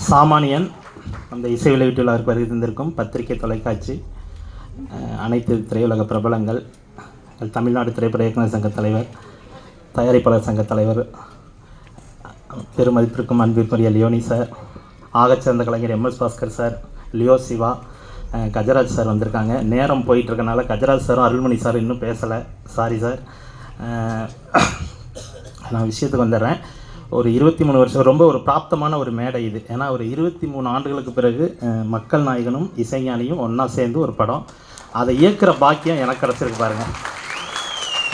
சாமானியன் அந்த இசை வெளியீட்டு விழாவிற்கு வருகின்றிருக்கும் பத்திரிகை, தொலைக்காட்சி, அனைத்து திரையுலக பிரபலங்கள், தமிழ்நாடு திரைப்பட இயக்குனர் சங்க தலைவர், தயாரிப்பாளர் சங்க தலைவர், பெருமதிப்பிற்கும் அன்பிற்குரிய லியோனி சார், ஆகச்சிறந்த கலைஞர் MS Bhaskar sir, Leo Siva, Gajaraj sir வந்திருக்காங்க. நேரம் போயிட்டுருக்கனால கஜராஜ் சாரும் அருள்மணி சார் இன்னும் பேசலை, சாரி சார். நான் விஷயத்துக்கு வந்துடுறேன். ஒரு 23 வருஷம் ரொம்ப ஒரு பிராப்தமான ஒரு மேடை இது. ஏன்னா ஒரு 23 ஆண்டுகளுக்கு பிறகு மக்கள் நாயகனும் இசைஞானியும் ஒன்றா சேர்ந்து ஒரு படம், அதை இயக்குகிற பாக்கியம் எனக்கு கிடச்சிருக்கு பாருங்கள்.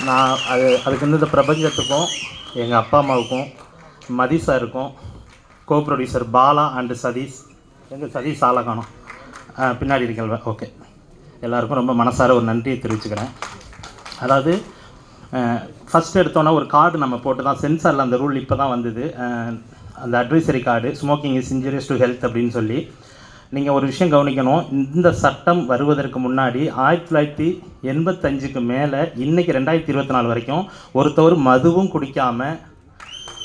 நான் அதுக்கு இந்த பிரபஞ்சத்துக்கும் எங்கள் அப்பா அம்மாவுக்கும் மதி சாருக்கும் co producer Bala and Sathish, எங்கள் சதீஷ் ஆலகானம் பின்னாடி இருக்கல்வ, ஓகே, எல்லாருக்கும் ரொம்ப மனசார ஒரு நன்றியை தெரிவிச்சுக்கிறேன். அதாவது ஃபஸ்ட்டு எடுத்தோன்னா ஒரு கார்டு நம்ம போட்டு தான், சென்சாரில் அந்த ரூல் இப்போ தான் வந்தது, அந்த advisory card, smoking is injurious to health அப்படின்னு சொல்லி. நீங்கள் ஒரு விஷயம் கவனிக்கணும், இந்த சட்டம் வருவதற்கு முன்னாடி 1985க்கு மேலே இன்றைக்கி 2024 வரைக்கும் ஒருத்தவர் மதுவும் குடிக்காமல்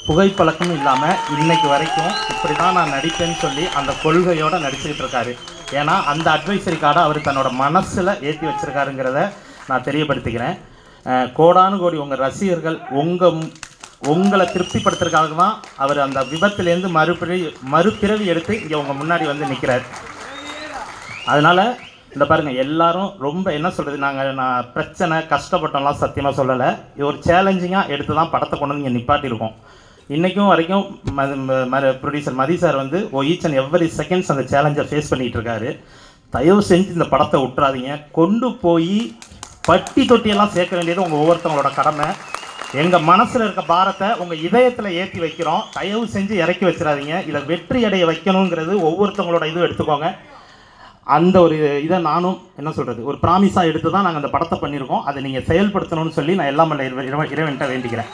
புகைப்பழக்கமும் இல்லாமல் இன்றைக்கு வரைக்கும் இப்படி தான் நான் நடிப்பேன்னு சொல்லி அந்த கொள்கையோடு நடிச்சுக்கிட்டு இருக்காரு. ஏன்னா அந்த அட்வைசரி கார்டை அவர் தன்னோட மனசில் ஏற்றி வச்சுருக்காருங்கிறத நான் தெரியப்படுத்திக்கிறேன். கோடானு கோடி உங்கள் ரசிகர்கள் உங்களை திருப்திப்படுத்துறதுக்காக தான் அவர் அந்த விபத்துலேருந்து மறுபிறவி எடுத்து இங்கே உங்கள் முன்னாடி வந்து நிற்கிறார். அதனால் இந்த பாருங்கள், எல்லாரும் ரொம்ப என்ன சொல்கிறது, நான் பிரச்சனை கஷ்டப்பட்டோம்லாம் சத்தியமாக சொல்லலை. இது ஒரு சேலஞ்சிங்காக எடுத்து தான் படத்தை கொண்டு வந்து இங்கே நிப்பாட்டியிருக்கோம். இன்றைக்கும் வரைக்கும் ப்ரொடியூசர் மதி சார் வந்து ஈச் அண்ட் எவ்வரி செகண்ட்ஸ் அந்த சேலஞ்சை ஃபேஸ் பண்ணிகிட்டு இருக்காரு. தயவு செஞ்சு இந்த படத்தை விட்டுறாதீங்க. கொண்டு போய் பட்டி தொட்டியெல்லாம் சேர்க்க வேண்டியது உங்கள் ஒவ்வொருத்தவங்களோட கடமை. எங்கள் மனசில் இருக்க பாரத்தை உங்கள் இதயத்தில் ஏற்றி வைக்கிறோம். தயவு செஞ்சு இறக்கி வச்சிடாதீங்க. இதை வெற்றி அடைய வைக்கணுங்கிறது ஒவ்வொருத்தவங்களோட இதுவும் எடுத்துக்கோங்க. அந்த ஒரு இதை நானும் என்ன சொல்கிறது, ஒரு ப்ராமிஸாக எடுத்து தான் நாங்கள் அந்த படத்தை பண்ணியிருக்கோம். அதை நீங்கள் செயல்படுத்தணும்னு சொல்லி நான் எல்லாம் இறைவன்கிட்ட வேண்டிக்கிறேன்.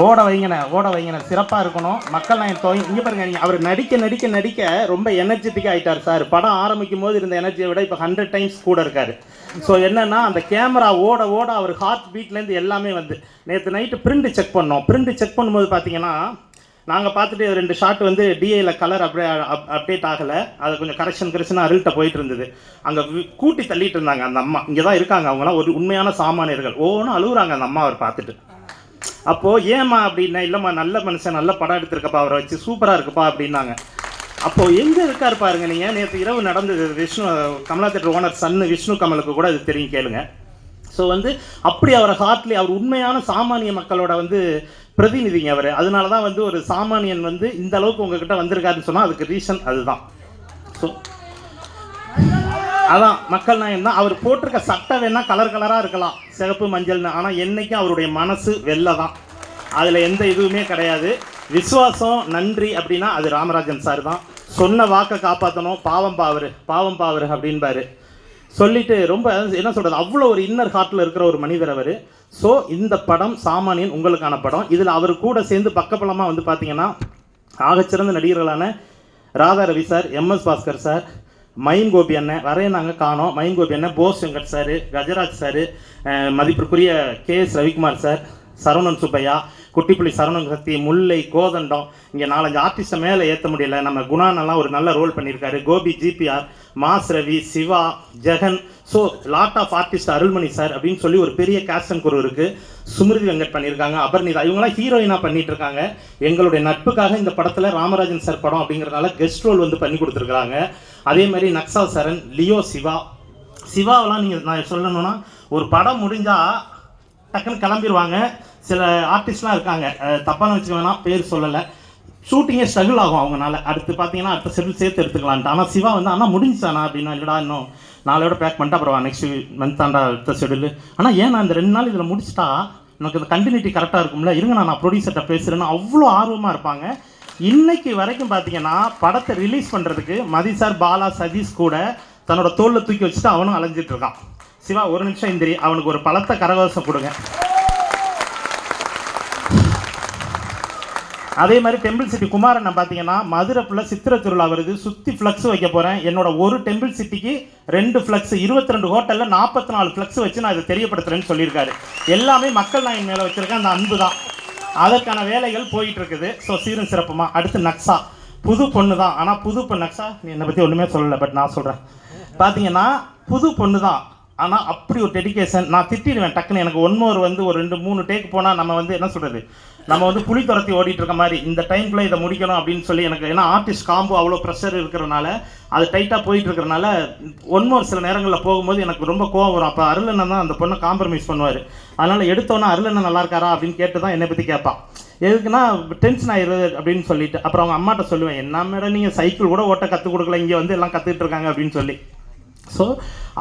ஓட வைங்கண்ணே சிறப்பாக இருக்கணும். மக்கள் நான் இங்கே பாருங்க, நீங்கள் அவர் நடிக்க ரொம்ப எனர்ஜெட்டிக்காக ஆகிட்டார் சார். படம் ஆரம்பிக்கும் போது இருந்த எனர்ஜியை விட இப்போ 100 டைம்ஸ் கூட இருக்கார். ஸோ என்னென்னா அந்த கேமரா ஓட அவர் ஹார்ட் பீட்லேருந்து எல்லாமே வந்து, நேற்று நைட்டு பிரிண்ட் செக் பண்ணும்போது பார்த்தீங்கன்னா, நாங்கள் பார்த்துட்டு 2 ஷாட் வந்து டிஏல கலர் அப்டேட் ஆகலை, அது கொஞ்சம் கரெக்ஷனாக அருள்கிட்ட போயிட்டு இருந்தது. அங்கே கூட்டி தள்ளிட்டு இருந்தாங்க அந்த அம்மா. இங்கே தான் இருக்காங்க, அவங்களாம் ஒரு உண்மையான சாமானியர்கள். ஒவ்வொன்றும் அழுகுறாங்க அந்த அம்மா அவர் பார்த்துட்டு. அப்போது ஏம்மா அப்படின்னா, இல்லைம்மா நல்ல மனுஷன், நல்ல படம் எடுத்திருக்கப்பா, அவரை வச்சு சூப்பராக இருக்குப்பா அப்படின்னாங்க. அப்போது எங்கே இருக்கார் பாருங்க. நீங்கள் நேற்று இரவு நடந்தது, விஷ்ணு கமலா தேட்டர் ஓனர் சன்னு விஷ்ணு கமலுக்கு கூட அது தெரியும், கேளுங்க. ஸோ வந்து அப்படி அவரை ஹார்ட்லி, அவர் உண்மையான சாமானிய மக்களோட வந்து பிரதிநிதிங்க அவர். அதனால தான் வந்து ஒரு சாமானியன் வந்து இந்த அளவுக்கு உங்ககிட்ட வந்திருக்காருன்னு சொன்னால் அதுக்கு ரீசன் அதுதான். ஸோ அதான் மக்கள் நாயகம் தான். அவர் போட்டிருக்க சட்டை வேணால் கலராக இருக்கலாம், சிவப்பு மஞ்சள்னு, ஆனால் என்றைக்கும் அவருடைய மனசு வெள்ளை தான். அதில் எந்த இதுவுமே கிடையாது. விசுவாசம் நன்றி அப்படின்னா அது ராமராஜன் சார் தான். சொன்ன வாக்கை காப்பாற்றணும், பாவம் பாவர் அப்படின்பாரு. சொல்லிட்டு ரொம்ப என்ன சொல்கிறது, அவ்வளோ ஒரு இன்னர் ஹார்ட்டில் இருக்கிற ஒரு மனிதர் அவர். ஸோ இந்த படம் சாமானியன் உங்களுக்கான படம். இதில் அவர் கூட சேர்ந்து பக்கப்பலமாக வந்து பார்த்தீங்கன்னா ஆகச்சிறந்த நடிகர்களான Radha Ravi sir, MS Bhaskar sir, Mayin Gopi அண்ணன், வரைய நாங்கள் காணோம், மயின் கோபி அண்ணன், போஸ் வெங்கட் சார், கஜராஜ் சார், மதிப்பிற்குரிய கேஎஸ் ரவிக்குமார் சார், சரவணன் சுப்பையா, குட்டிப்புள்ளி சரவணன் சக்தி, முல்லை, கோதண்டம், இங்கே 4-5 ஆர்டிஸ்ட்டை மேலே ஏற்ற முடியல. நம்ம குணானெல்லாம் ஒரு நல்ல ரோல் பண்ணியிருக்காரு. Gopi, GPR, mass Ravi, Siva, Jegan, so lot of artist, Arulmani sir அப்படின்னு சொல்லி ஒரு பெரிய கேஸ்ட் அண்ட் குரு இருக்குது. சுமிருதி வெங்கட் பண்ணியிருக்காங்க, அபர்னிதா, இவங்களாம் ஹீரோயினாக பண்ணிட்டு இருக்காங்க. எங்களுடைய நட்புக்காக இந்த படத்தில் ராமராஜன் சார் படம் அப்படிங்கிறதுனால கெஸ்ட் ரோல் வந்து பண்ணி கொடுத்துருக்குறாங்க. அதே மாதிரி நக்ஸா சரண், லியோ சிவாவெல்லாம் நீங்கள் நான் சொல்லணும்னா, ஒரு படம் முடிஞ்சால் டக்குன்னு கிளம்பிடுவாங்க. சில ஆர்டிஸ்ட்லாம் இருக்காங்க, தப்பான வச்சுக்க வேணாம், பேர் சொல்லலை, ஷூட்டிங்கே ஸ்ட்ரகிள் ஆகும் அவங்களால. அடுத்து பார்த்தீங்கன்னா அடுத்த ஷெட்யூல் சேர்த்து எடுத்துக்கலான்ட்டு. ஆனால் சிவா வந்து ஆனால் முடிஞ்சானா அப்படின்னா, இல்லைடா இன்னும் 4 விட பேக் பண்ணிட்டா அப்புறம் நெக்ஸ்ட் மந்த் தாண்டா அடுத்த ஷெட்யூல். ஆனால் ஏன் நான் இந்த 2 நாள் இதில் முடிச்சிட்டா எனக்கு இந்த கண்டினியூட்டி கரெக்டாக இருக்கும்ல, இருங்க நான் ப்ரொடியூசர்கிட்ட பேசுகிறேன்னு அவ்வளோ ஆர்வமாக இருப்பாங்க. இன்னைக்கு வரைக்கும் பார்த்தீங்கன்னா படத்தை ரிலீஸ் பண்ணுறதுக்கு மதி சார், பாலா, சதீஷ் கூட தன்னோட தோளில் தூக்கி வச்சுட்டு அவனும் அலைஞ்சிட்டு இருக்கான். சிவா ஒரு நிமிஷம் இந்திரி, அவனுக்கு ஒரு பலத்த கரகோஷம் கொடுங்க. அதே மாதிரி டெம்பிள் சிட்டி குமாரன் பார்த்தீங்கன்னா, மதுரை ஃபுல்லாக சித்திரை திருவிழா வருது, சுற்றி ஃப்ளக்ஸ் வைக்க போகிறேன். என்னோட ஒரு டெம்பிள் சிட்டிக்கு 2 ஃப்ளக்ஸ், 22 ஹோட்டலில் 44 ஃப்ளக்ஸ் வச்சு நான் இதை தெரியப்படுத்துகிறேன்னு சொல்லியிருக்காரு. எல்லாமே மக்கள் நாயின் மேலே வச்சுருக்கேன் அந்த அன்பு தான். அதற்கான வேலைகள் போயிட்டு இருக்குது. ஸோ சீரும் சிறப்புமா. அடுத்து நக்ஸா புது பொண்ணு தான். ஆனால் புது பொண்ணு அக்ஷா நீ என்னை பற்றி ஒன்றுமே சொல்லலை, பட் நான் சொல்கிறேன். பார்த்தீங்கன்னா புது பொண்ணு தான், ஆனால் அப்படி ஒரு டெடிகேஷன். நான் திட்டிடுவேன் டக்குன்னு. எனக்கு ஒன்மோர் வந்து ஒரு 2-3 டேக் போனால் நம்ம வந்து என்ன சொல்கிறது, நம்ம வந்து புலி துரத்தி ஓடிட்டு இருக்க மாதிரி இந்த டைம்குள்ளே இதை முடிக்கணும் அப்படின்னு சொல்லி எனக்கு. ஏன்னா ஆர்டிஸ்ட் காம்போ அவ்வளோ ப்ரெஷர் இருக்கிறனால, அது டைட்டாக போயிட்டு இருக்கிறனால ஒன்மோர் சில நேரங்களில் போகும்போது எனக்கு ரொம்ப கோவம் வரும். அப்போ அருளண்ணன் தான் அந்த பொண்ணை காம்ப்ரமைஸ் பண்ணுவார். அதனால் எடுத்தோன்னா அருளண்ணன் நல்லா இருக்காரா அப்படின்னு கேட்டு தான் என்னை பற்றி கேட்பான். எதுக்குன்னா டென்ஷன் ஆயிடுது அப்படின்னு சொல்லிட்டு. அப்புறம் அவங்க அம்மாட்ட சொல்லுவேன், என்ன மேடம் நீங்கள் சைக்கிள் கூட ஓட்ட கற்றுக் கொடுக்கல, இங்கே வந்து எல்லாம் கற்றுக்கிட்டு இருக்காங்க அப்படின்னு சொல்லி. ஸோ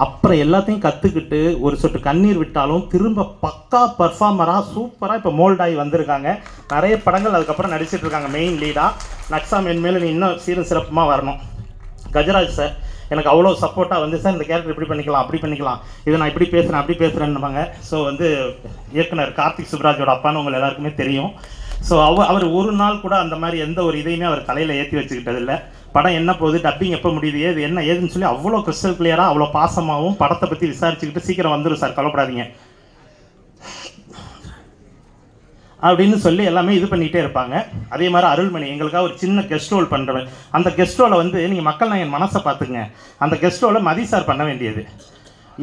அப்புறம் எல்லாத்தையும் கற்றுக்கிட்டு ஒரு சொட்டு கண்ணீர் விட்டாலும் திரும்ப பக்கா பர்ஃபார்மராக சூப்பராக இப்போ மோல்டாகி வந்திருக்காங்க. நிறைய படங்கள் அதுக்கப்புறம் நடிச்சிட்டு இருக்காங்க மெயின் லீடாக. நக்ஷா மென்மேலும் நீ இன்னும் சீரும் சிறப்புமாக வரணும். கஜராஜ் சார் எனக்கு அவ்வளோ சப்போர்ட்டாக வந்து, சார் இந்த கேரக்டர் இப்படி பண்ணிக்கலாம் அப்படி பண்ணிக்கலாம், இதை நான் இப்படி பேசுகிறேன் அப்படி பேசுகிறேன்னுவாங்க. ஸோ வந்து இயக்குனர் கார்த்திக் சுப்ராஜோட அப்பான்னு உங்களை எல்லாருக்குமே தெரியும். ஸோ அவர் ஒரு நாள் கூட அந்த மாதிரி எந்த ஒரு இதையுமே அவர் தலையில் ஏற்றி வச்சுக்கிட்டதில்லை. படம் என்ன போகுது, டப்பிங் எப்போ முடியுது, ஏது என்ன ஏதுன்னு சொல்லி அவ்வளோ கிறிஸ்டல் கிளியராக அவ்வளோ பாசமாகவும் படத்தை பற்றி விசாரிச்சுக்கிட்டு சீக்கிரம் வந்துடும் சார் கவலைப்படாதீங்க அப்படின்னு சொல்லி எல்லாமே இது பண்ணிகிட்டே இருப்பாங்க. அதே மாதிரி அருள்மணி எங்களுக்காக ஒரு சின்ன கெஸ்ட் ரோல் பண்ணுறவன். அந்த கெஸ்ட் ரோலை வந்து நீங்கள் மக்கள் நான் என் மனசை பார்த்துக்குங்க. அந்த கெஸ்ட் ரோலை மதி சார் பண்ண வேண்டியது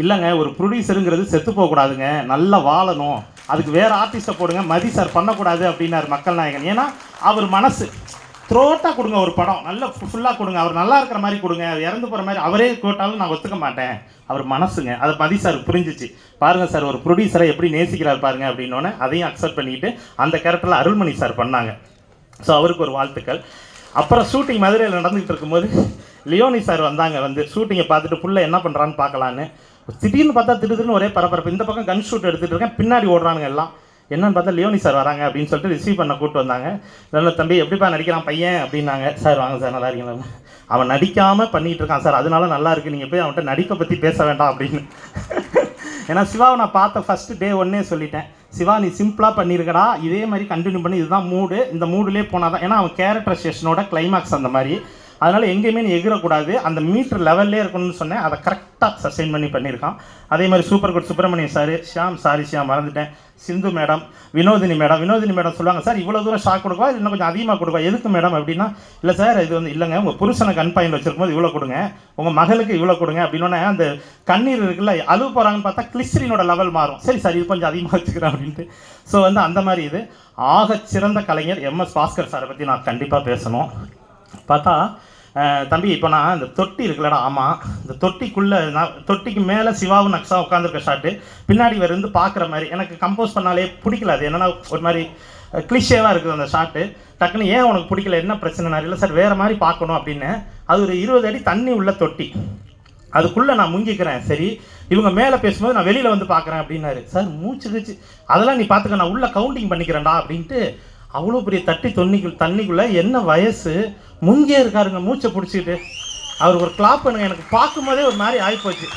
இல்லைங்க. ஒரு ப்ரொடியூசருங்கிறது செத்து போகக்கூடாதுங்க, நல்லா வாழணும், அதுக்கு வேறு ஆர்டிஸ்ட்டை போடுங்க, மதி சார் பண்ணக்கூடாது அப்படின்னாரு மக்கள் நாயகன். ஏன்னா அவர் மனசு த்ரோட்டாக கொடுங்க, ஒரு படம் நல்லா ஃபுல்லாக கொடுங்க, அவர் நல்லா இருக்கிற மாதிரி கொடுங்க, இறந்து போகிற மாதிரி அவரே போட்டாலும் நான் ஒத்துக்க மாட்டேன், அவர் மனசுங்க. அதை மதி சார் புரிஞ்சிச்சு. பாருங்கள் சார் ஒரு ப்ரொடியூசரை எப்படி நேசிக்கிறார் பாருங்க அப்படின்னோடனே அதையும் அக்செப்ட் பண்ணிக்கிட்டு அந்த கேரக்டரில் அருள்மணி சார் பண்ணாங்க. ஸோ அவருக்கு ஒரு வாழ்த்துக்கள். அப்புறம் ஷூட்டிங் மதுரையில் நடந்துகிட்டு இருக்கும்போது லியோனி சார் வந்தாங்க. வந்து ஷூட்டிங்கை பார்த்துட்டு புள்ள என்ன பண்ணுறான்னு பார்க்கலான்னு. திடீர்னு பார்த்தா திடீர்னு ஒரே பரபரப்பு. இந்த பக்கம் கன் ஷூட் எடுத்துகிட்டு இருக்கேன், பின்னாடி ஓடுறானுங்க எல்லாம். என்னன்னு பார்த்தா லியோனி சார் வராங்க அப்படின்னு சொல்லிட்டு ரிசீவ் பண்ண கூப்பிட்டு வந்தாங்க. நல்ல தம்பி எப்படிப்பா நடிக்கிறான் பையன் அப்படின்னாங்க. சார் வாங்க சார் நல்லா இருக்கீங்களா. அவன் நடிக்காமல் பண்ணிகிட்டு இருக்கான் சார், அதனால நல்லா இருக்குது, நீங்கள் போய் அவன்கிட்ட நடிப்பை பற்றி பேச வேண்டாம் அப்படின்னு. ஏன்னா சிவாவை நான் பார்த்த ஃபஸ்ட்டு டே ஒன்னே சொல்லிட்டேன், சிவா நீ சிம்பிளாக பண்ணியிருக்கடா, இதே மாதிரி கண்டினியூ பண்ணி, இதுதான் மூடு, இந்த மூடுலேயே போனால் தான். ஏன்னா அவன் கேரக்டரைசேஷனோட கிளைமாக்ஸ் அந்த மாதிரி, அதனால் எங்கேயுமே நீ எகிரக்கூடாது, அந்த மீட்டர் லெவல்லே இருக்கணும்னு சொன்னேன். அதை கரெக்டாக சஸ்டெயின் பண்ணியிருக்கான். அதே மாதிரி super good Subramaniam sir, Shyam மறந்துட்டேன், சிந்து மேடம், வினோதினி மேடம் சொல்லுவாங்க, சார் இவ்வளோ தூரம் ஷாக் கொடுக்குவா இன்னும் கொஞ்சம் அதிகமாக கொடுப்பா, எதுக்கு மேடம் அப்படின்னா, இல்லை சார் இது வந்து இல்லைங்க, உங்கள் புருஷனை கண் பாயிண்ட் வச்சிருக்கும்போது இவ்வளோ கொடுங்க, உங்கள் மகளுக்கு இவ்வளோ கொடுங்க அப்படின்னோடனே அந்த கண்ணீர் இருக்குல்ல, அழுவ போகிறாங்கன்னு பார்த்தா கிளிஸ்டரினோட லெவல் மாறும். சரி சார் இது கொஞ்சம் அதிகமாக வச்சுக்கிறேன் அப்படின்ட்டு. ஸோ வந்து அந்த மாதிரி இது ஆகச்சிறந்த கலைஞர் MS பாஸ்கர் சாரை பற்றி நான் கண்டிப்பாக பேசணும். பார்த்தா தம்பி இப்போ நான் இந்த தொட்டி இருக்குல்லடா, ஆமாம் இந்த தொட்டிக்குள்ளே நான் தொட்டிக்கு மேலே சிவாவும் நக்ஷா உட்காந்துருக்க ஷாட்டு பின்னாடி இருந்து பார்க்குற மாதிரி எனக்கு கம்போஸ் பண்ணாலே பிடிக்கல. அது என்னென்னா ஒரு மாதிரி கிளிஷேவாக இருக்குது அந்த ஷாட்டு. டக்குன்னு ஏன் உனக்கு பிடிக்கல, என்ன பிரச்சனை? இல்லை சார் வேறு மாதிரி பார்க்கணும் அப்படின்னு. அது ஒரு 20 அடி தண்ணி உள்ள தொட்டி, அதுக்குள்ளே நான் முங்கிக்கிறேன். சரி இவங்க மேலே பேசும்போது நான் வெளியில் வந்து பார்க்குறேன் அப்படின்னாரு. சார் மூச்சு அதெல்லாம் நீ பார்த்துக்க, நான் உள்ளே கவுண்டிங் பண்ணிக்கிறேன்டா அப்படின்ட்டு. அவ்வளோ பெரிய தண்ணிக்குள்ளே என்ன வயசு முங்கியே இருக்காருங்க, மூச்சை பிடிச்சிக்கிட்டு. அவர் ஒரு கிளாப் பண்ணுங்க, எனக்கு பார்க்கும்போதே ஒரு மாதிரி ஆகிப்போச்சு.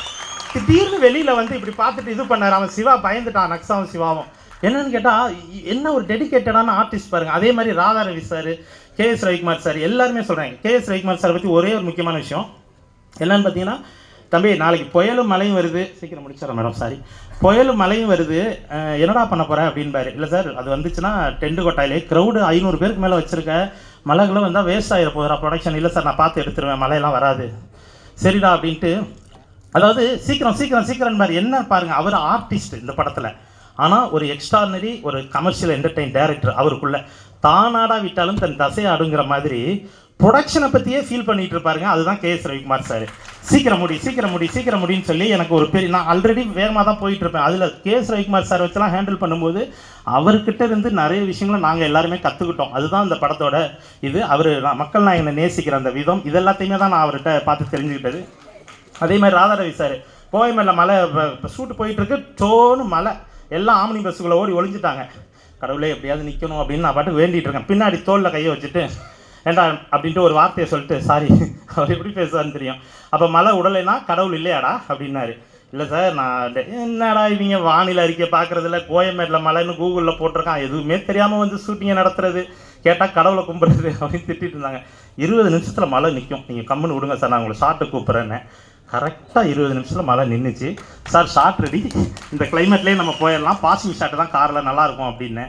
திடீர்னு வெளியில் வந்து இப்படி பார்த்துட்டு இது பண்ணார். அவன் சிவா பயந்துட்டான், நக்ஷாவும் சிவாவும். என்னன்னு கேட்டால் என்ன ஒரு டெடிக்கேட்டடான ஆர்டிஸ்ட் பாருங்கள். அதே மாதிரி Radha Ravi sir, KS Ravikumar sir எல்லாருமே சொல்கிறாங்க. KS ரவிக்குமார் சாரை பற்றி ஒரே ஒரு முக்கியமான விஷயம் என்னன்னு பார்த்தீங்கன்னா, தம்பி நாளைக்கு புயலும் மழையும் வருது, சீக்கிரம் முடிச்சிடறேன் மேடம், சாரி, புயலும் மழையும் வருது, என்னடா பண்ண போகிறேன் அப்படின்பாரு. இல்லை சார் அது வந்துச்சுன்னா டென்ட் கொட்டாயிலே க்ரௌடு 500 பேருக்கு மேலே வச்சுருக்க, மழைகளை வந்தால் வேஸ்ட் ஆகிட போகிறா ப்ரொடக்ஷன். இல்லை சார் நான் பார்த்து எடுத்துருவேன், மழையெல்லாம் வராது. சரிடா அப்படின்ட்டு. அதாவது சீக்கிரம் மாதிரி என்ன பாருங்கள், அவர் ஆர்டிஸ்ட் இந்த படத்தில், ஆனால் ஒரு எக்ஸ்ட்ரானரி ஒரு கமர்ஷியல் என்டர்டெயின் டைரக்டர். அவருக்குள்ளே தானாடா விட்டாலும் தன் தசையாடுங்கிற மாதிரி ப்ரொடக்ஷனை பற்றியே ஃபீல் பண்ணிகிட்டு இருப்பாருங்க. அதுதான் KS ரவிக்குமார் சார். சீக்கிரம் முடின்னு சொல்லி எனக்கு ஒரு பெரிய, நான் ஆல்ரெடி வேகமாக தான் போயிட்டுருப்பேன். அதில் KS ரவிக்குமார் சார் வச்செல்லாம் ஹேண்டில் பண்ணும்போது அவர்கிட்ட இருந்து நிறைய விஷயங்களை நாங்கள் எல்லாருமே கற்றுக்கிட்டோம். அதுதான் இந்த படத்தோட இது. அவர் மக்கள் நாயகனை நேசிக்கிற அந்த விதம், இதெல்லாத்தையுமே தான் நான் அவர்கிட்ட பார்த்து தெரிஞ்சுக்கிட்டது. அதே மாதிரி ராதா ரவி சார், கோயம்பேடில் மலை ஷூட்டு போயிட்டுருக்கு, டோன்னு மலை, எல்லாம் ஆம்னி பஸ்ஸுக்குள்ளே ஓடி ஒளிஞ்சிட்டாங்க. கடவுளே எப்படியாவது நிற்கணும் அப்படின்னு நான் பாட்டு வேண்டிகிட்டு இருக்கேன். பின்னாடி தோளில் கையை வச்சுட்டு ஏண்டா அப்படின்ட்டு ஒரு வார்த்தையை சொல்லிட்டு, சாரி அவர் எப்படி பேசுவான்னு தெரியும், அப்போ மழை உடலைன்னா கடவுள் இல்லையாடா அப்படின்னாரு. இல்லை சார் நான் என்னடா இவங்க வானிலை அறிக்கை பார்க்குறதில்ல, கோயம்பேட்டில் மழைன்னு கூகுளில் போட்டிருக்கான், எதுவுமே தெரியாமல் வந்து ஷூட்டிங்கை நடத்துறது, கேட்டால் கடவுளை கும்பிட்றது அப்படின்னு திட்டிகிட்டு இருந்தாங்க. 20 நிமிஷத்தில் மழை நிற்கும், நீங்கள் கம்முன்னு விடுங்க சார், நான் உங்களை ஷார்ட்டு கூப்பிட்றேன்னு. கரெக்டாக 20 நிமிஷத்தில் மழை நின்றுச்சு. சார் ஷார்ட் ரெடி, இந்த கிளைமேட்லேயே நம்ம போயிடலாம், பாசிங் ஷாட்டு தான் காரில் நல்லாயிருக்கும் அப்படின்னு.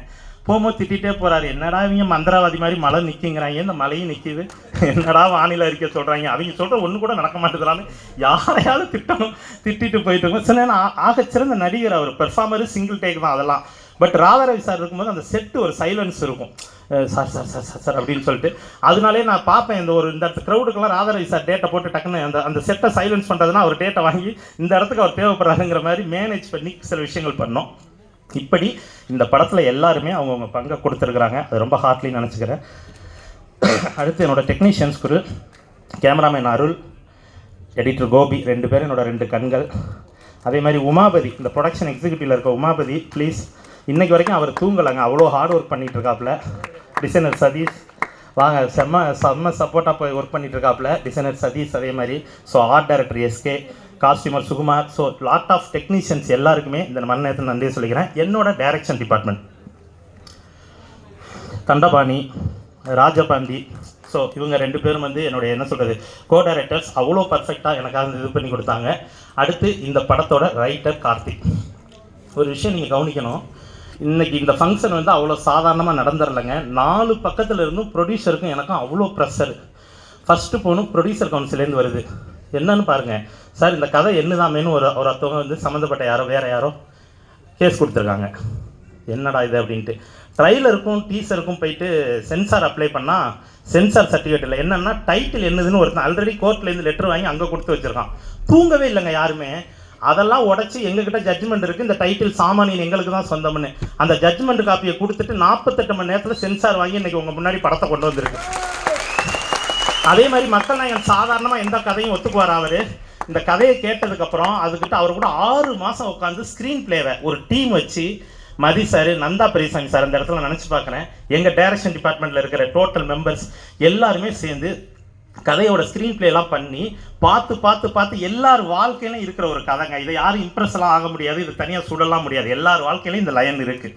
போகும்போது திட்டிகிட்டே போகிறாரு, என்னடா இவங்க மந்திரவாதி மாதிரி மழை நிற்கிங்கிறாங்க, இந்த மழையும் நிற்கிது. என்னடா வானிலை அறிக்கை சொல்கிறாங்க, அவங்க சொல்கிற ஒன்று கூட நடக்க மாட்டேதுலான்னு யாரையாவது திட்டிட்டு போயிட்டு இருக்கோம். சில நேரம் ஆகச்சிறந்த நடிகர் அவர், பெர்ஃபார்மரு சிங்கிள் டேக் தான் அதெல்லாம். பட் ராதாரவி சார் இருக்கும்போது அந்த செட்டு ஒரு சைலன்ஸ் இருக்கும், sir sir sir sir sir அப்படின்னு சொல்லிட்டு. அதனாலே நான் பார்ப்பேன் இந்த க்ரௌடுக்கெல்லாம் ராதாரவி சார் டேட்டை போட்டு டக்குன்னு அந்த செட்டை சைலன்ஸ் பண்ணுறதுனா அவர் டேட்டை வாங்கி இந்த இடத்துக்கு அவர் தேவைப்படுறாங்கிற மாதிரி மேனேஜ் பண்ணி சில விஷயங்கள் பண்ணோம். இப்படி இந்த படத்தில் எல்லாருமே அவங்கவுங்க பங்கை கொடுத்துருக்குறாங்க. அது ரொம்ப ஹார்ட்லி நினச்சிக்கிறேன். அடுத்து என்னோடய டெக்னீஷியன்ஸ் குரு, கேமராமேன் அருள், எடிட்டர் கோபி, 2 பேரும் என்னோடய 2 கண்கள். அதே மாதிரி உமாபதி, இந்த ப்ரொடக்ஷன் எக்ஸிக்யூட்டிவில் இருக்க உமாபதி, ப்ளீஸ். இன்றைக்கி வரைக்கும் அவர் தூங்கலைங்க, அவ்வளோ ஹார்ட் ஒர்க் பண்ணிகிட்டு இருக்காப்புல. டிசைனர் சதீஷ் வாங்க, செம்ம சப்போர்ட்டாக போய் ஒர்க் பண்ணிகிட்டு இருக்காப்புல டிசைனர் சதீஷ். அதே மாதிரி art director SK, costumer Sukumar. Lot of technicians எல்லாருக்குமே இந்த நேரத்தில் நன்றியை சொல்லிக்கிறேன். என்னோட டைரக்ஷன் டிபார்ட்மெண்ட் தண்டபாணி, ராஜபாண்டி. இவங்க 2 பேரும் என்னுடைய என்ன சொல்கிறது கோ டைரக்டர்ஸ். அவ்வளோ பர்ஃபெக்டாக எனக்காக இது பண்ணி கொடுத்தாங்க. அடுத்து இந்த படத்தோட ரைட்டர் கார்த்திக். ஒரு விஷயம் நீங்கள் கவனிக்கணும், இன்றைக்கி இந்த ஃபங்க்ஷன் அவ்வளோ சாதாரணமாக நடந்துடலைங்க. 4 பக்கத்தில் இருந்தும் ப்ரொடியூசருக்கும் எனக்கும் அவ்வளோ ப்ரெஷர். ஃபஸ்ட்டு போகணும் ப்ரொடியூசர் கவுன்சிலேருந்து வருது. என்னன்னு பாருங்கள் சார், இந்த கதை என்னதாமேன்னு ஒருத்தவங்க சம்மந்தப்பட்ட வேறு யாரோ கேஸ் கொடுத்துருக்காங்க. என்னடா இது அப்படின்ட்டு ட்ரைலருக்கும் டீசருக்கும் போயிட்டு சென்சார் அப்ளை பண்ணால் சென்சார் சர்டிஃபிகேட் இல்லை. என்னென்னா டைட்டில் என்னதுன்னு ஒருத்தன் ஆல்ரெடி கோர்ட்லேருந்து லெட்டர் வாங்கி அங்கே கொடுத்து வச்சுருக்கான். தூங்கவே இல்லைங்க யாருமே. அதெல்லாம் உடச்சி எங்ககிட்ட ஜட்ஜ்மெண்ட் இருக்குது, இந்த டைட்டில் சாமானியன் எங்களுக்கு தான் சொந்தம்னு அந்த ஜட்ஜ்மெண்ட் காப்பியை கொடுத்துட்டு 48 மணி நேரத்தில் சென்சார் வாங்கி இன்றைக்கி உங்கள் முன்னாடி படத்தை கொண்டு வந்திருக்கு. அதே மாதிரி மக்கள் நாயகன் சாதாரணமாக எந்த கதையும் ஒத்துக்குவார். அவர் இந்த கதையை கேட்டதுக்கப்புறம் அதுக்கிட்ட அவர் கூட 6 மாதம் உட்காந்து ஸ்க்ரீன் பிளேவை ஒரு டீம் வச்சு மதி சார், நந்தா பெரியசாமி சார், அந்த இடத்துல நினச்சி பார்க்குறேன். எங்கள் டைரக்ஷன் டிபார்ட்மெண்ட்டில் இருக்கிற டோட்டல் மெம்பர்ஸ் எல்லாருமே சேர்ந்து கதையோட ஸ்க்ரீன் பிளேலாம் பண்ணி பார்த்து எல்லார் வாழ்க்கையிலும் இருக்கிற ஒரு கதைங்க. இதை யாரும் இம்ப்ரெஸ்லாம் ஆக முடியாது, இது தனியாக சுடலாம் முடியாது. எல்லார் வாழ்க்கையிலும் இந்த லைன் இருக்குது.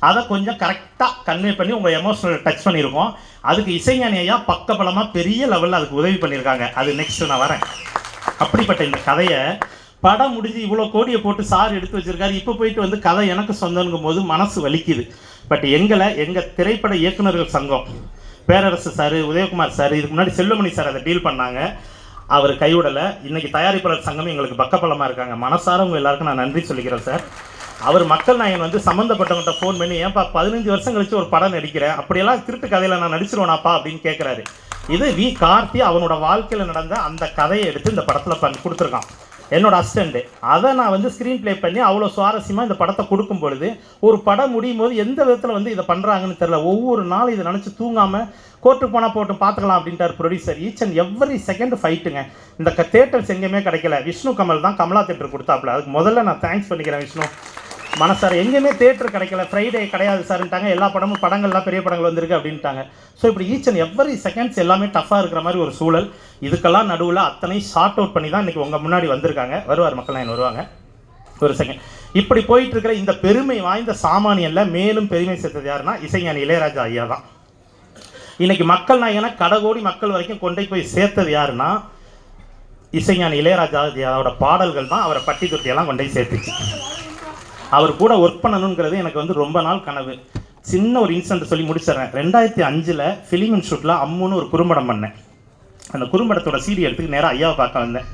அதை கொஞ்சம் கரெக்டாக கன்வே பண்ணி உங்கள் எமோஷனல் டச் பண்ணியிருக்கோம். அதுக்கு இசைஞானி ஐயா பக்கபலமாக பெரிய லெவலில் அதுக்கு உதவி பண்ணியிருக்காங்க. அது நெக்ஸ்ட்டு நான் வரேன். அப்படிப்பட்ட இந்த கதையை படம் முடிஞ்சு இவ்வளோ கோடியை போட்டு சார் எடுத்து வச்சுருக்காரு. இப்போ போயிட்டு கதை எனக்கு சொந்தங்கும் போது மனசு வலிக்குது. பட் எங்கள் திரைப்பட இயக்குநர்கள் சங்கம், பேரரசு சார், உதயகுமார் சார், இதுக்கு முன்னாடி செல்வமணி சார் அதை டீல் பண்ணாங்க. அவர் கைவிடலை. இன்றைக்கி தயாரிப்பாளர் சங்கம் எங்களுக்கு பக்கபலமாக இருக்காங்க. மனசார உங்கள் எல்லாருக்கும் நான் நன்றி சொல்லிக்கிறேன் சார். அவர் மக்கள் நாயகன் சம்மந்தப்பட்டவங்கள்ட்ட ஃபோன் பண்ணி, ஏன்ப்பா 15 வருஷம் கழிச்சு ஒரு படம் நடிக்கிறேன், அப்படியெல்லாம் திருட்டு கதையில் நான் நடிச்சிருவேனாப்பா அப்படின்னு கேட்குறாரு. இது கார்த்தி அவனோட வாழ்க்கையில் நடந்த அந்த கதையை எடுத்து இந்த படத்தில் கொடுத்துருக்கான். என்னோட அசிஸ்டண்ட்டு அதை நான் ஸ்க்ரீன் ப்ளே பண்ணி அவ்வளோ சுவாரஸ்யமாக இந்த படத்தை கொடுக்கும் பொழுது ஒரு படம் முடியும் போது எந்த விதத்தில் இதை பண்ணுறாங்கன்னு தெரில. ஒவ்வொரு நாளும் இதை நினச்சி தூங்காமல் கோர்ட்டுக்கு போனால் போட்டு பார்த்துக்கலாம் அப்படின்ட்டார் producer. Each and every second ஃபைட்டுங்க. இந்த தேட்டர்ஸ் எங்கேயுமே கிடைக்கல. விஷ்ணு கமல் தான் கமலா தேட்டர் கொடுத்தாப்புல. அதுக்கு முதல்ல நான் தேங்க்ஸ் பண்ணிக்கிறேன் விஷ்ணு. மனசார் எங்கேயுமே தேட்டர் கிடைக்கல, ஃப்ரைடே கிடையாது சார்ன்ட்டாங்க. எல்லா படங்கள்லாம் பெரிய படங்கள் வந்திருக்கு அப்படின்ட்டாங்க. ஸோ இப்படி ஈச் அண்ட் எவ்ரி செகண்ட்ஸ் எல்லாமே டஃப்பாக இருக்கிற மாதிரி ஒரு சூழல். இதுக்கெல்லாம் நடுவில் அத்தனை ஷார்ட் அவுட் பண்ணி தான் இன்றைக்கி உங்கள் முன்னாடி வந்திருக்காங்க. வருவார் மக்கள் நாயகன் வருவாங்க ஒரு செகண்ட். இப்படி போயிட்டு இருக்கிற இந்த பெருமை வாய்ந்த சாமானியனில் மேலும் பெருமை சேர்த்தது யாருன்னா இசைஞானி இளையராஜா ஐயா தான். இன்றைக்கி மக்கள் நாயகனை கடகோடி மக்கள் வரைக்கும் கொண்டு போய் சேர்த்தது யாருன்னா இசைஞானி இளையராஜா ஐயாவோட பாடல்கள் தான் அவரை பட்டி தொட்டியெல்லாம் கொண்டு போய் சேர்த்துச்சு. அவர் கூட ஒர்க் பண்ணணுங்கிறது எனக்கு ரொம்ப நாள் கனவு. சின்ன ஒரு இன்சிடென்ட் சொல்லி முடிச்சிடறேன். 2005 ஃபிலிம் இன்ஸ்டியூட்டில் அம்முன்னு ஒரு குறும்படம் பண்ணேன். அந்த குறும்படத்தோட சீடி எடுத்துக்கு நேராக ஐயாவை பார்க்க வந்தேன்.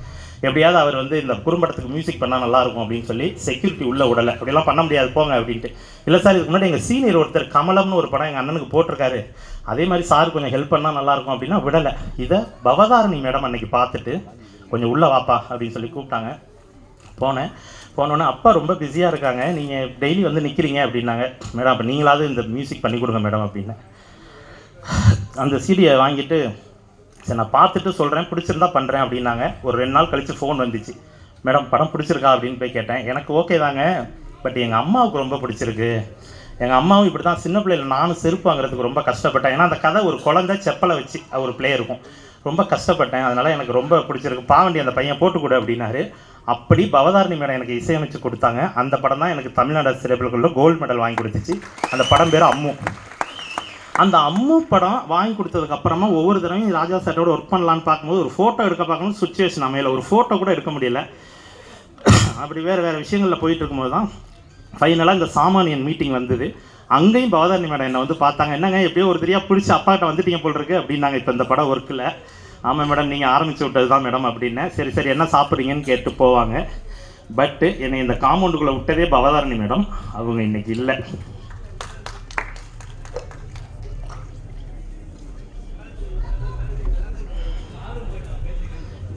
எப்படியாவது அவர் இந்த குறும்படத்துக்கு மியூசிக் பண்ணால் நல்லாயிருக்கும் அப்படின்னு சொல்லி செக்யூரிட்டி உள்ளே விடலை. அப்படிலாம் பண்ண முடியாது போங்க அப்படின்ட்டு. இல்லை சார், இதுக்கு முன்னாடி எங்கள் சீனியர் ஒருத்தர் கமலம்னு ஒரு படம் எங்கள் அண்ணனுக்கு போட்டிருக்காரு, அதே மாதிரி சார் கொஞ்சம் ஹெல்ப் பண்ணால் நல்லாயிருக்கும் அப்படின்னா விடலை. இதை பவதாரணி மேடம் அன்றைக்கி பார்த்துட்டு கொஞ்சம் உள்ளே வாப்பா அப்படின்னு சொல்லி கூப்பிட்டாங்க. போனோன்னே அப்பா ரொம்ப பிஸியாக இருக்காங்க, நீங்கள் டெய்லி நிற்கிறீங்க அப்படின்னாங்க. மேடம் அப்போ நீங்களாவது இந்த மியூசிக் பண்ணி கொடுங்க மேடம் அப்படின்னு. அந்த சீடியை வாங்கிட்டு சரி நான் பார்த்துட்டு சொல்கிறேன், பிடிச்சிருந்தா பண்ணுறேன் அப்படின்னாங்க. ஒரு 2 நாள் கழித்து ஃபோன் வந்துச்சு. மேடம் படம் பிடிச்சிருக்கா அப்படின்னு போய் கேட்டேன். எனக்கு ஓகே தாங்க, பட் எங்கள் அம்மாவுக்கு ரொம்ப பிடிச்சிருக்கு. எங்கள் அம்மாவும் இப்படி தான் சின்ன பிள்ளையில் நானும் செருப்பு வாங்குறதுக்கு ரொம்ப கஷ்டப்பட்டேன். ஏன்னா அந்த கதை ஒரு குழந்தை செப்பலை வச்சு ஒரு பிளே இருக்கும், ரொம்ப கஷ்டப்பட்டேன். அதனால் எனக்கு ரொம்ப பிடிச்சிருக்கு, பாவண்டி அந்த பையன் போட்டுக்கூட அப்படின்னாரு. அப்படி பவதாரணி மேடம் எனக்கு இசையமைச்சு கொடுத்தாங்க. அந்த படம் தான் எனக்கு தமிழ்நாடு திரைப்படக்குள்ள கோல்டு மெடல் வாங்கி கொடுத்துச்சு. அந்த படம் பேர் அம்மு. அந்த அம்மு படம் வாங்கி கொடுத்ததுக்கப்புறமா ஒவ்வொரு தடவையும் ராஜா சாரோட ஒர்க் பண்ணலான்னு பார்க்கும்போது ஒரு ஃபோட்டோ எடுக்க பார்க்கணும், சுச்சுவேஷன் அமையல, ஒரு ஃபோட்டோ கூட எடுக்க முடியல. அப்படி வேறு விஷயங்களில் போயிட்டு இருக்கும்போது தான் ஃபைனலாக இந்த சாமானியன் மீட்டிங் வந்தது. அங்கேயும் பவதாரணி மேடம் என்னை வந்து பார்த்தாங்க, என்னங்க எப்படியோ ஒரு தெரியா பிடிச்சி அப்பாக்கிட்ட வந்துட்டீங்க போல் இருக்கு அப்படின்னாங்க. இப்போ இந்த படம் ஒர்க்கில். ஆமாம் மேடம், நீங்கள் ஆரம்பித்து விட்டது தான் மேடம் அப்படின்னேன். சரி சரி என்ன சாப்பிட்றீங்கன்னு கேட்டு போவாங்க. பட்டு என்னை இந்த காம்பவுண்டுக்குள்ளே விட்டதே பவதாரணி மேடம். அவங்க இன்னைக்கு இல்லை.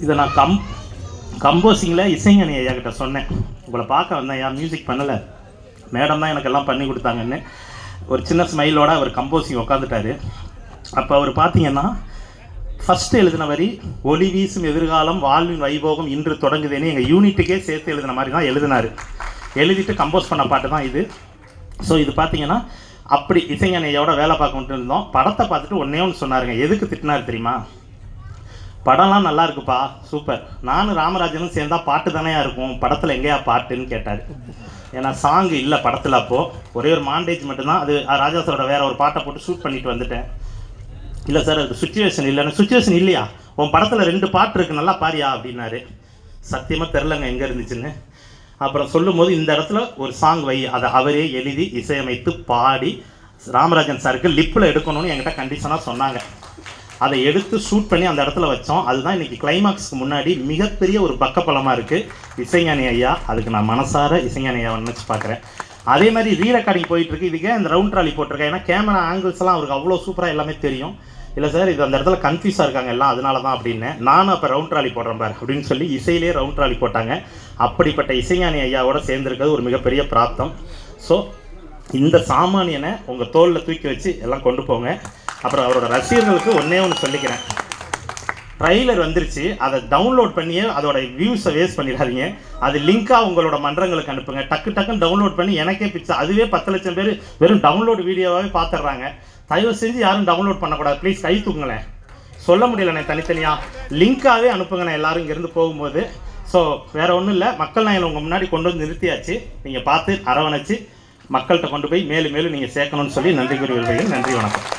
இதை நான் கம்போசிங்கில் இசைஞானி ஐயா கிட்ட சொன்னேன், உங்களை பார்க்க வந்தேன், ஐயா மியூசிக் பண்ணலை, மேடம் தான் எனக்கு எல்லாம் பண்ணி கொடுத்தாங்கன்னு. ஒரு சின்ன ஸ்மைலோடு அவர் கம்போசிங் உட்காந்துட்டார். அப்போ அவர் பார்த்தீங்கன்னா ஃபஸ்ட்டு எழுதின வரி ஒளி வீசும் எதிர்காலம் வாழ்வின் வைபோகம் இன்று தொடங்குதுன்னு எங்கள் யூனிட்டுக்கே சேர்த்து எழுதின மாதிரி தான் எழுதினார். எழுதிட்டு கம்போஸ் பண்ண பாட்டு தான் இது. ஸோ இது பார்த்தீங்கன்னா அப்படி இசைஞானி ஐயாவோட வேலை பார்க்க இருந்தோம். படத்தை பார்த்துட்டு ஒன்றே ஒன்று சொன்னாருங்க. எதுக்கு திட்டினார் தெரியுமா? படம்லாம் நல்லா இருக்குப்பா, சூப்பர், நானும் ராமராஜனும் சேர்ந்தா பாட்டு தானேயா இருக்கும், படத்தில் எங்கேயா பாட்டுன்னு கேட்டார். ஏன்னா சாங் இல்லை படத்தில். அப்போது ஒரே ஒரு மாண்டேஜ் மட்டும்தான். அது ராஜா சாரோட வேற ஒரு பாட்டை போட்டு ஷூட் பண்ணிட்டு வந்துட்டேன். இல்லை சார் அது சுச்சுவேஷன் இல்லைன்னு. சுச்சுவேஷன் இல்லையா, உன் படத்தில் 2 பாட்டு இருக்குது, நல்லா பாரியா அப்படின்னாரு. சத்தியமாக தெரிலங்க எங்கே இருந்துச்சுன்னு. அப்புறம் சொல்லும்போது இந்த இடத்துல ஒரு சாங் வை, அதை அவரே எழுதி இசையமைத்து பாடி ராமராஜன் சாருக்கு லிப்பில் எடுக்கணும்னு என்கிட்ட கண்டிஷனாக சொன்னாங்க. அதை எடுத்து ஷூட் பண்ணி அந்த இடத்துல வச்சோம். அதுதான் இன்றைக்கி கிளைமாக்ஸுக்கு முன்னாடி மிகப்பெரிய ஒரு பக்கப்பலமாக இருக்குது இசைஞானி ஐயா. அதுக்கு நான் மனசார இசைஞானி ஐயாவை நினச்சி பார்க்குறேன். அதே மாதிரி ரீரெக்கார்டிங் போயிட்டுருக்கு. இதுக்கே இந்த ரவுண்ட் ட்ராலி போட்டிருக்கேன். ஏன்னா கேமரா ஆங்கிள்ஸ்லாம் அவருக்கு அவ்வளோ சூப்பராக எல்லாமே தெரியும். இல்லை சார் இது அந்த இடத்துல கன்ஃபியூஸாக இருக்காங்க எல்லாம், அதனால தான் அப்படின்னு. நானும் அப்போ ரவுண்ட் ட்ராலி போடுறேன் பார் அப்படின்னு சொல்லி இசையிலே ரவுண்ட் ட்ராலி போட்டாங்க. அப்படிப்பட்ட இசைஞானி ஐயாவோட சேர்ந்துருக்கிறது ஒரு மிகப்பெரிய பிராப்தம். ஸோ இந்த சாமானியனை உங்கள் தோளில் தூக்கி வச்சு எல்லாம் கொண்டு போங்க. அப்புறம் அவரோட ரசிகர்களுக்கு ஒன்றே ஒன்று சொல்லிக்கிறேன், ட்ரைலர் வந்துருச்சு, அதை டவுன்லோட் பண்ணியே அதோட வியூஸை வேஸ்ட் பண்ணிடாதீங்க. அது லிங்காக உங்களோட மன்றங்களுக்கு அனுப்புங்க. டக்குன்னு டவுன்லோட் பண்ணி எனக்கே பிச்சை. அதுவே 10 லட்சம் பேர் வெறும் டவுன்லோட் வீடியோவாகவே பார்த்துட்றாங்க. தயவு செஞ்சு யாரும் டவுன்லோட் பண்ணக்கூடாது ப்ளீஸ். கை தூக்குங்களேன், சொல்ல முடியலண்ணே, தனித்தனியாக லிங்காகவே அனுப்புங்கண்ணே எல்லாரும் இங்கேருந்து போகும்போது. ஸோ வேறு ஒன்றும் இல்லை, மக்கள் நாயனை உங்கள் முன்னாடி கொண்டு வந்து நிறுத்தியாச்சு. நீங்கள் பார்த்து அரவணைச்சு மக்கள்கிட்ட கொண்டு போய் மேலும் மேலும் நீங்கள் சேர்க்கணும்னு சொல்லி நன்றி கூறி வருகிறேன். நன்றி, வணக்கம்.